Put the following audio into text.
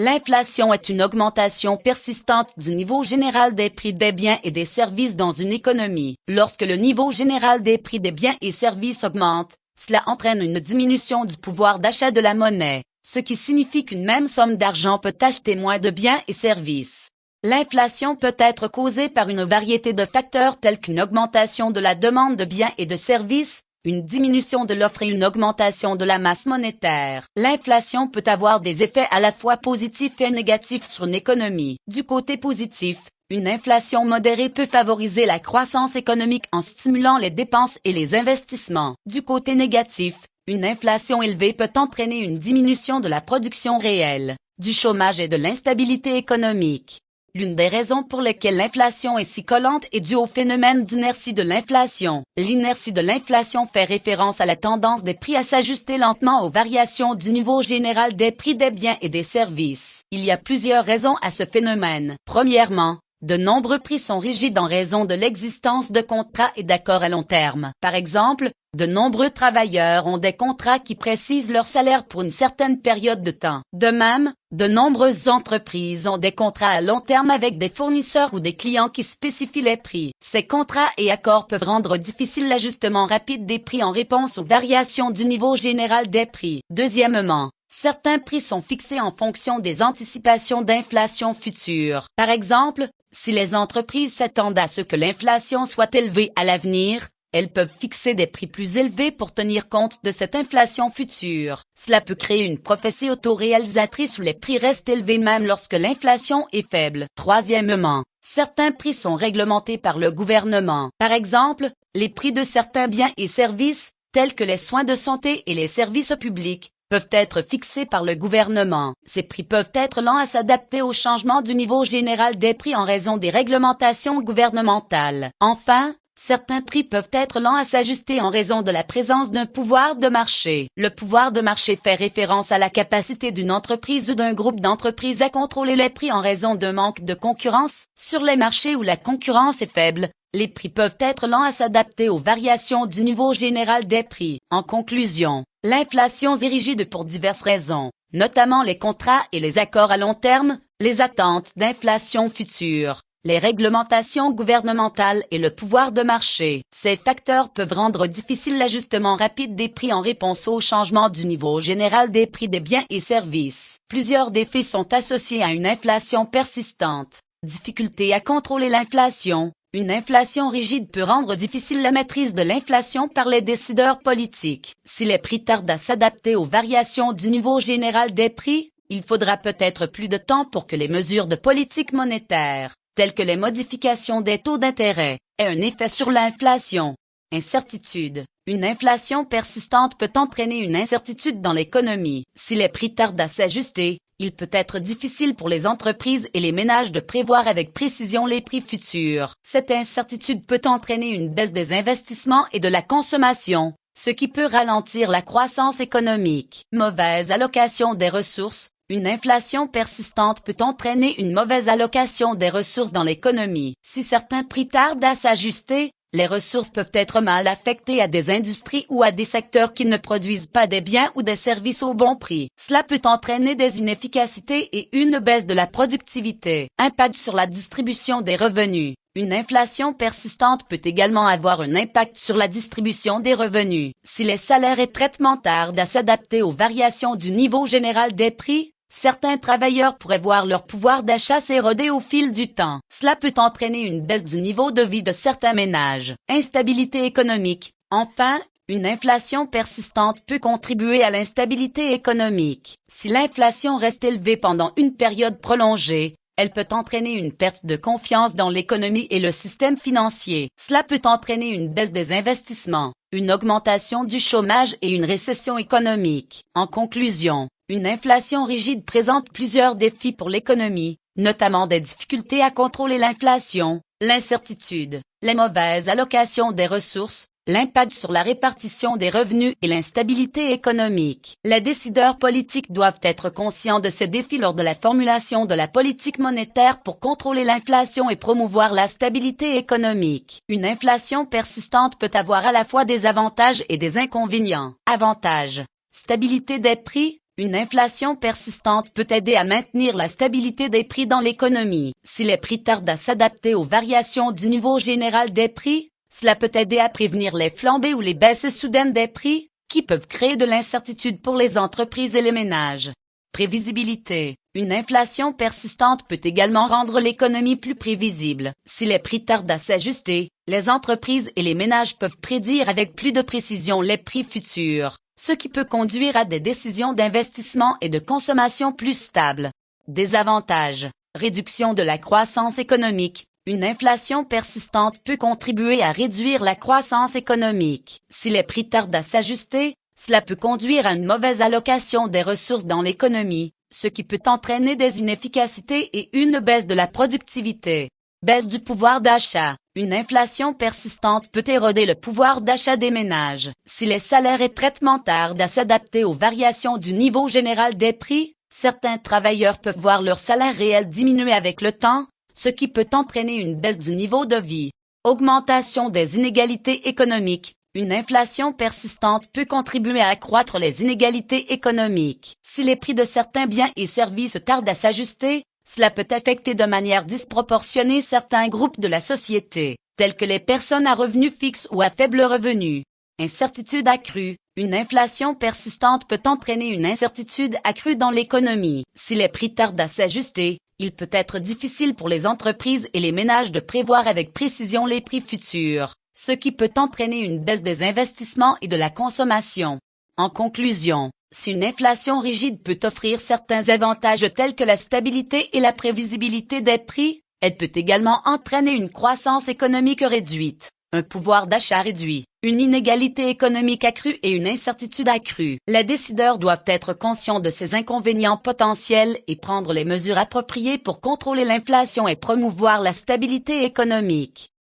L'inflation est une augmentation persistante du niveau général des prix des biens et des services dans une économie. Lorsque le niveau général des prix des biens et services augmente, cela entraîne une diminution du pouvoir d'achat de la monnaie, ce qui signifie qu'une même somme d'argent peut acheter moins de biens et services. L'inflation peut être causée par une variété de facteurs tels qu'une augmentation de la demande de biens et de services, une diminution de l'offre et une augmentation de la masse monétaire. L'inflation peut avoir des effets à la fois positifs et négatifs sur une économie. Du côté positif, une inflation modérée peut favoriser la croissance économique en stimulant les dépenses et les investissements. Du côté négatif, une inflation élevée peut entraîner une diminution de la production réelle, du chômage et de l'instabilité économique. L'une des raisons pour lesquelles l'inflation est si collante est due au phénomène d'inertie de l'inflation. L'inertie de l'inflation fait référence à la tendance des prix à s'ajuster lentement aux variations du niveau général des prix des biens et des services. Il y a plusieurs raisons à ce phénomène. Premièrement, de nombreux prix sont rigides en raison de l'existence de contrats et d'accords à long terme. Par exemple, de nombreux travailleurs ont des contrats qui précisent leur salaire pour une certaine période de temps. De même, de nombreuses entreprises ont des contrats à long terme avec des fournisseurs ou des clients qui spécifient les prix. Ces contrats et accords peuvent rendre difficile l'ajustement rapide des prix en réponse aux variations du niveau général des prix. Deuxièmement, certains prix sont fixés en fonction des anticipations d'inflation future. Par exemple, si les entreprises s'attendent à ce que l'inflation soit élevée à l'avenir, elles peuvent fixer des prix plus élevés pour tenir compte de cette inflation future. Cela peut créer une prophétie autoréalisatrice où les prix restent élevés même lorsque l'inflation est faible. Troisièmement, certains prix sont réglementés par le gouvernement. Par exemple, les prix de certains biens et services, tels que les soins de santé et les services publics, peuvent être fixés par le gouvernement. Ces prix peuvent être lents à s'adapter au changement du niveau général des prix en raison des réglementations gouvernementales. Enfin, certains prix peuvent être lents à s'ajuster en raison de la présence d'un pouvoir de marché. Le pouvoir de marché fait référence à la capacité d'une entreprise ou d'un groupe d'entreprises à contrôler les prix en raison d'un manque de concurrence. Sur les marchés où la concurrence est faible, les prix peuvent être lents à s'adapter aux variations du niveau général des prix. En conclusion, l'inflation est rigide pour diverses raisons, notamment les contrats et les accords à long terme, les attentes d'inflation future, les réglementations gouvernementales et le pouvoir de marché. Ces facteurs peuvent rendre difficile l'ajustement rapide des prix en réponse au changement du niveau général des prix des biens et services. Plusieurs défis sont associés à une inflation persistante. Difficulté à contrôler l'inflation. Une inflation rigide peut rendre difficile la maîtrise de l'inflation par les décideurs politiques. Si les prix tardent à s'adapter aux variations du niveau général des prix, il faudra peut-être plus de temps pour que les mesures de politique monétaire, telles que les modifications des taux d'intérêt, aient un effet sur l'inflation. Incertitude. Une inflation persistante peut entraîner une incertitude dans l'économie. Si les prix tardent à s'ajuster, il peut être difficile pour les entreprises et les ménages de prévoir avec précision les prix futurs. Cette incertitude peut entraîner une baisse des investissements et de la consommation, ce qui peut ralentir la croissance économique. Mauvaise allocation des ressources. Une inflation persistante peut entraîner une mauvaise allocation des ressources dans l'économie. Si certains prix tardent à s'ajuster, les ressources peuvent être mal affectées à des industries ou à des secteurs qui ne produisent pas des biens ou des services au bon prix. Cela peut entraîner des inefficacités et une baisse de la productivité. Impact sur la distribution des revenus. Une inflation persistante peut également avoir un impact sur la distribution des revenus. Si les salaires et traitements tardent à s'adapter aux variations du niveau général des prix, certains travailleurs pourraient voir leur pouvoir d'achat s'éroder au fil du temps. Cela peut entraîner une baisse du niveau de vie de certains ménages. Instabilité économique. Enfin, une inflation persistante peut contribuer à l'instabilité économique. Si l'inflation reste élevée pendant une période prolongée, elle peut entraîner une perte de confiance dans l'économie et le système financier. Cela peut entraîner une baisse des investissements, une augmentation du chômage et une récession économique. En conclusion, une inflation rigide présente plusieurs défis pour l'économie, notamment des difficultés à contrôler l'inflation, l'incertitude, les mauvaises allocations des ressources, l'impact sur la répartition des revenus et l'instabilité économique. Les décideurs politiques doivent être conscients de ces défis lors de la formulation de la politique monétaire pour contrôler l'inflation et promouvoir la stabilité économique. Une inflation persistante peut avoir à la fois des avantages et des inconvénients. Avantages. Stabilité des prix. Une inflation persistante peut aider à maintenir la stabilité des prix dans l'économie. Si les prix tardent à s'adapter aux variations du niveau général des prix, cela peut aider à prévenir les flambées ou les baisses soudaines des prix, qui peuvent créer de l'incertitude pour les entreprises et les ménages. Prévisibilité. Une inflation persistante peut également rendre l'économie plus prévisible. Si les prix tardent à s'ajuster, les entreprises et les ménages peuvent prédire avec plus de précision les prix futurs, ce qui peut conduire à des décisions d'investissement et de consommation plus stables. Désavantages. Réduction de la croissance économique. Une inflation persistante peut contribuer à réduire la croissance économique. Si les prix tardent à s'ajuster, cela peut conduire à une mauvaise allocation des ressources dans l'économie, ce qui peut entraîner des inefficacités et une baisse de la productivité. Baisse du pouvoir d'achat. Une inflation persistante peut éroder le pouvoir d'achat des ménages. Si les salaires et traitements tardent à s'adapter aux variations du niveau général des prix, certains travailleurs peuvent voir leur salaire réel diminuer avec le temps, ce qui peut entraîner une baisse du niveau de vie. Augmentation des inégalités économiques. Une inflation persistante peut contribuer à accroître les inégalités économiques. Si les prix de certains biens et services tardent à s'ajuster, cela peut affecter de manière disproportionnée certains groupes de la société, tels que les personnes à revenus fixes ou à faible revenu. Incertitude accrue. Une inflation persistante peut entraîner une incertitude accrue dans l'économie. Si les prix tardent à s'ajuster, il peut être difficile pour les entreprises et les ménages de prévoir avec précision les prix futurs, ce qui peut entraîner une baisse des investissements et de la consommation. En conclusion, si une inflation rigide peut offrir certains avantages tels que la stabilité et la prévisibilité des prix, elle peut également entraîner une croissance économique réduite, un pouvoir d'achat réduit, une inégalité économique accrue et une incertitude accrue. Les décideurs doivent être conscients de ces inconvénients potentiels et prendre les mesures appropriées pour contrôler l'inflation et promouvoir la stabilité économique.